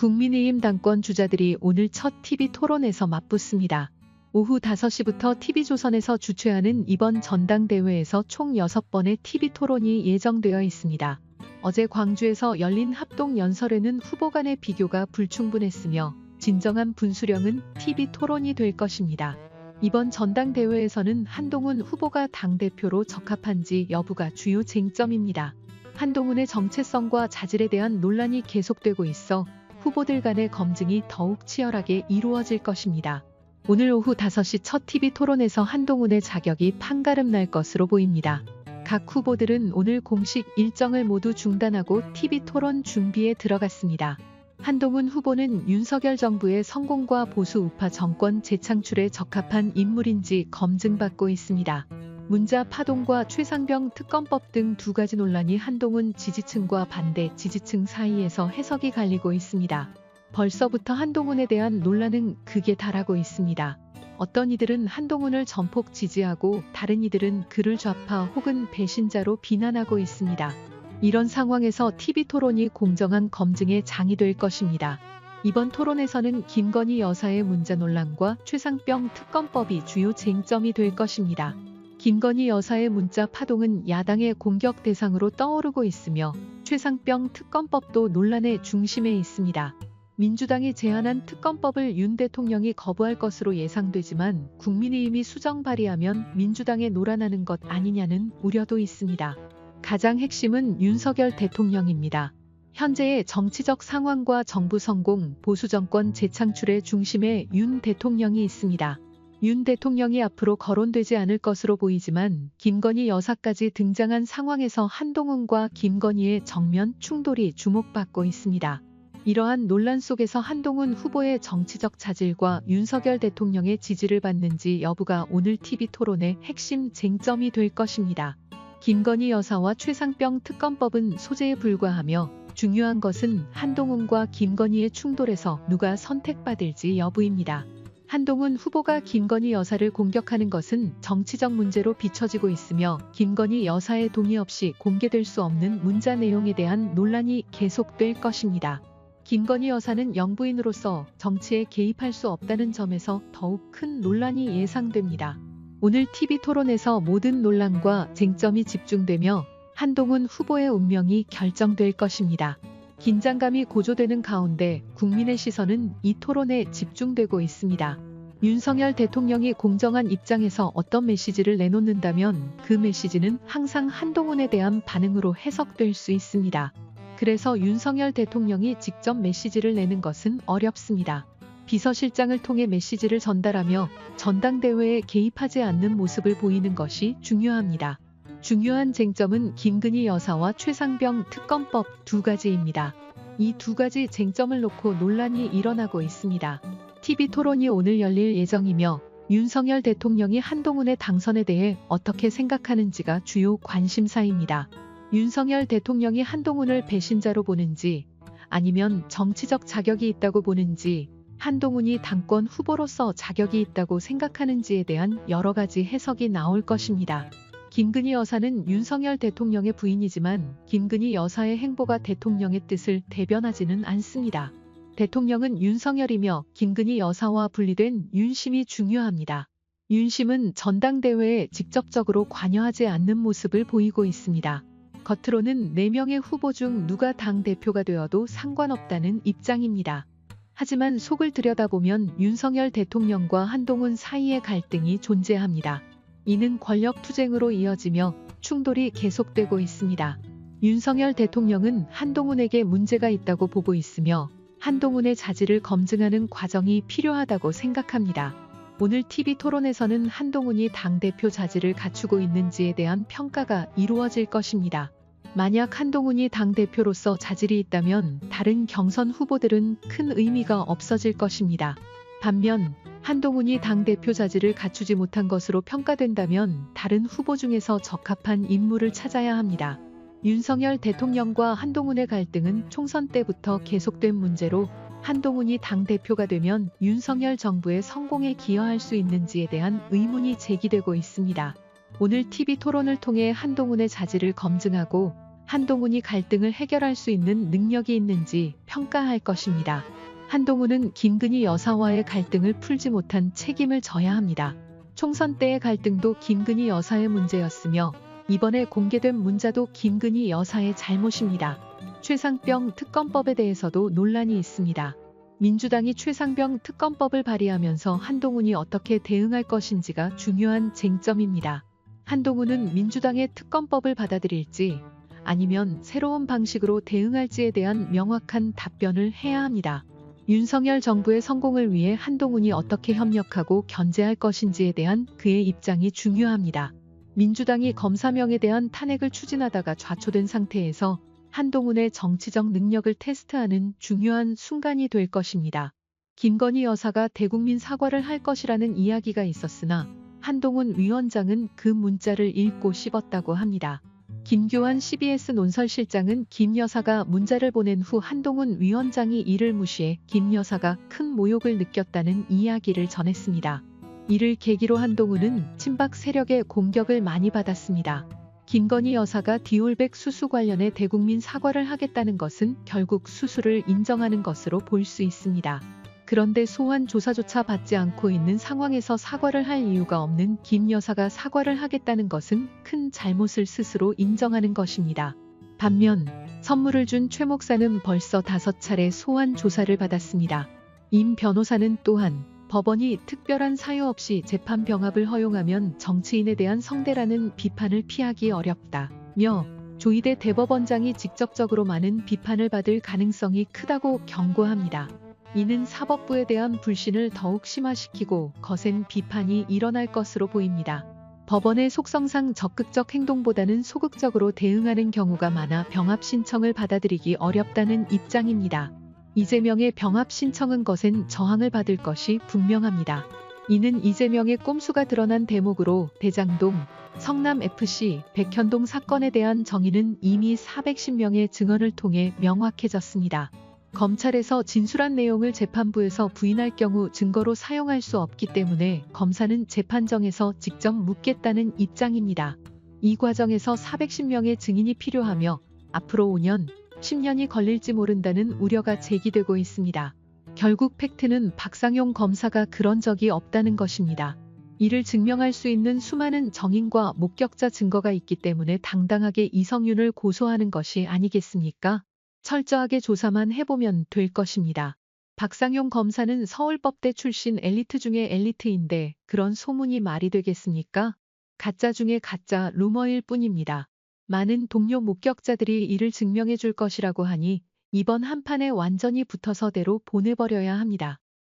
국민의힘 당권 주자들이 오늘 첫 TV 토론에서 맞붙습니다. 오후 5시부터 TV조선에서 주최하는 이번 전당대회에서 총 6번의 TV 토론이 예정되어 있습니다. 어제 광주에서 열린 합동연설에는 후보 간의 비교가 불충분했으며 진정한 분수령은 TV 토론이 될 것입니다. 이번 전당대회에서는 한동훈 후보가 당대표로 적합한지 여부가 주요 쟁점입니다. 한동훈의 정체성과 자질에 대한 논란이 계속되고 있어 후보들 간의 검증이 더욱 치열하게 이루어질 것입니다. 오늘 오후 5시 첫 TV 토론에서 한동훈의 자격이 판가름 날 것으로 보입니다. 각 후보들은 오늘 공식 일정을 모두 중단하고 TV 토론 준비에 들어갔습니다. 한동훈 후보는 윤석열 정부의 성공과 보수 우파 정권 재창출에 적합한 인물인지 검증받고 있습니다. 문자 파동과 최상병 특검법 등 두 가지 논란이 한동훈 지지층과 반대 지지층 사이에서 해석이 갈리고 있습니다. 벌써부터 한동훈에 대한 논란은 극에 달하고 있습니다. 어떤 이들은 한동훈을 전폭 지지하고 다른 이들은 그를 좌파 혹은 배신자로 비난하고 있습니다. 이런 상황에서 TV 토론이 공정한 검증의 장이 될 것입니다. 이번 토론에서는 김건희 여사의 문자 논란과 최상병 특검법이 주요 쟁점이 될 것입니다. 김건희 여사의 문자 파동은 야당의 공격 대상으로 떠오르고 있으며 최상병 특검법도 논란의 중심에 있습니다. 민주당이 제안한 특검법을 윤 대통령이 거부할 것으로 예상되지만 국민의힘이 수정 발의하면 민주당에 놀아나는 것 아니냐는 우려도 있습니다. 가장 핵심은 윤석열 대통령입니다. 현재의 정치적 상황과 정부 성공, 보수 정권 재창출의 중심에 윤 대통령이 있습니다. 윤 대통령이 앞으로 거론되지 않을 것으로 보이지만 김건희 여사까지 등장한 상황에서 한동훈과 김건희의 정면 충돌이 주목받고 있습니다. 이러한 논란 속에서 한동훈 후보의 정치적 자질과 윤석열 대통령의 지지를 받는지 여부가 오늘 TV 토론의 핵심 쟁점이 될 것입니다. 김건희 여사와 최상병 특검법은 소재에 불과하며 중요한 것은 한동훈과 김건희의 충돌에서 누가 선택받을지 여부입니다. 한동훈 후보가 김건희 여사를 공격하는 것은 정치적 문제로 비춰지고 있으며 김건희 여사의 동의 없이 공개될 수 없는 문자 내용에 대한 논란이 계속될 것입니다. 김건희 여사는 영부인으로서 정치에 개입할 수 없다는 점에서 더욱 큰 논란이 예상됩니다. 오늘 TV 토론에서 모든 논란과 쟁점이 집중되며 한동훈 후보의 운명이 결정될 것입니다. 긴장감이 고조되는 가운데 국민의 시선은 이 토론에 집중되고 있습니다. 윤석열 대통령이 공정한 입장에서 어떤 메시지를 내놓는다면 그 메시지는 항상 한동훈에 대한 반응으로 해석될 수 있습니다. 그래서 윤석열 대통령이 직접 메시지를 내는 것은 어렵습니다. 비서실장을 통해 메시지를 전달하며 전당대회에 개입하지 않는 모습을 보이는 것이 중요합니다. 중요한 쟁점은 김건희 여사와 최상병 특검법 두 가지입니다. 이 두 가지 쟁점을 놓고 논란이 일어나고 있습니다. TV 토론이 오늘 열릴 예정이며 윤석열 대통령이 한동훈의 당선에 대해 어떻게 생각하는지가 주요 관심사입니다. 윤석열 대통령이 한동훈을 배신자로 보는지 아니면 정치적 자격이 있다고 보는지 한동훈이 당권 후보로서 자격이 있다고 생각하는지에 대한 여러 가지 해석이 나올 것입니다. 김건희 여사는 윤석열 대통령의 부인이지만 김건희 여사의 행보가 대통령의 뜻을 대변하지는 않습니다. 대통령은 윤석열이며 김건희 여사와 분리된 윤심이 중요합니다. 윤심은 전당대회에 직접적으로 관여하지 않는 모습을 보이고 있습니다. 겉으로는 4명의 후보 중 누가 당대표가 되어도 상관없다는 입장입니다. 하지만 속을 들여다보면 윤석열 대통령과 한동훈 사이의 갈등이 존재합니다. 이는 권력 투쟁으로 이어지며 충돌이 계속되고 있습니다. 윤석열 대통령은 한동훈에게 문제가 있다고 보고 있으며 한동훈의 자질을 검증하는 과정이 필요하다고 생각합니다. 오늘 TV 토론에서는 한동훈이 당대표 자질을 갖추고 있는지에 대한 평가가 이루어질 것입니다. 만약 한동훈이 당대표로서 자질이 있다면 다른 경선 후보들은 큰 의미가 없어질 것입니다. 반면 한동훈이 당대표 자질을 갖추지 못한 것으로 평가된다면 다른 후보 중에서 적합한 인물을 찾아야 합니다. 윤석열 대통령과 한동훈의 갈등은 총선 때부터 계속된 문제로 한동훈이 당대표가 되면 윤석열 정부의 성공에 기여할 수 있는지에 대한 의문이 제기되고 있습니다. 오늘 TV 토론을 통해 한동훈의 자질을 검증하고 한동훈이 갈등을 해결할 수 있는 능력이 있는지 평가할 것입니다. 한동훈은 김건희 여사와의 갈등을 풀지 못한 책임을 져야 합니다. 총선 때의 갈등도 김건희 여사의 문제였으며 이번에 공개된 문자도 김건희 여사의 잘못입니다. 최상병 특검법에 대해서도 논란이 있습니다. 민주당이 최상병 특검법을 발의하면서 한동훈이 어떻게 대응할 것인지가 중요한 쟁점입니다. 한동훈은 민주당의 특검법을 받아들일지 아니면 새로운 방식으로 대응할지에 대한 명확한 답변을 해야 합니다. 윤석열 정부의 성공을 위해 한동훈이 어떻게 협력하고 견제할 것인지에 대한 그의 입장이 중요합니다. 민주당이 검사명에 대한 탄핵을 추진하다가 좌초된 상태에서 한동훈의 정치적 능력을 테스트하는 중요한 순간이 될 것입니다. 김건희 여사가 대국민 사과를 할 것이라는 이야기가 있었으나 한동훈 위원장은 그 문자를 읽고 씹었다고 합니다. 김교환 CBS 논설실장은 김 여사가 문자를 보낸 후 한동훈 위원장이 이를 무시해 김 여사가 큰 모욕을 느꼈다는 이야기를 전했습니다. 이를 계기로 한동훈은 친박 세력의 공격을 많이 받았습니다. 김건희 여사가 디올백 수수 관련해 대국민 사과를 하겠다는 것은 결국 수수를 인정하는 것으로 볼 수 있습니다. 그런데 소환 조사조차 받지 않고 있는 상황에서 사과를 할 이유가 없는 김 여사가 사과를 하겠다는 것은 큰 잘못을 스스로 인정하는 것입니다. 반면 선물을 준 최 목사는 벌써 5차례 소환 조사를 받았습니다. 임 변호사는 또한 법원이 특별한 사유 없이 재판 병합을 허용하면 정치인에 대한 성대라는 비판을 피하기 어렵다며 조희대 대법원장이 직접적으로 많은 비판을 받을 가능성이 크다고 경고합니다. 이는 사법부에 대한 불신을 더욱 심화시키고 거센 비판이 일어날 것으로 보입니다. 법원의 속성상 적극적 행동보다는 소극적으로 대응하는 경우가 많아 병합 신청을 받아들이기 어렵다는 입장입니다. 이재명의 병합 신청은 거센 저항을 받을 것이 분명합니다. 이는 이재명의 꼼수가 드러난 대목으로 대장동, 성남FC, 백현동 사건에 대한 정의는 이미 410명의 증언을 통해 명확해졌습니다. 검찰에서 진술한 내용을 재판부에서 부인할 경우 증거로 사용할 수 없기 때문에 검사는 재판정에서 직접 묻겠다는 입장입니다. 이 과정에서 410명의 증인이 필요하며 앞으로 5년, 10년이 걸릴지 모른다는 우려가 제기되고 있습니다. 결국 팩트는 박상용 검사가 그런 적이 없다는 것입니다. 이를 증명할 수 있는 수많은 정인과 목격자 증거가 있기 때문에 당당하게 이성윤을 고소하는 것이 아니겠습니까? 철저하게 조사만 해보면 될 것입니다. 박상용 검사는 서울법대 출신 엘리트 중에 엘리트인데 그런 소문이 말이 되겠습니까? 가짜 중에 가짜 루머일 뿐입니다. 많은 동료 목격자들이 이를 증명해 줄 것이라고 하니 이번 한판에 완전히 붙어서 대로 보내버려야 합니다.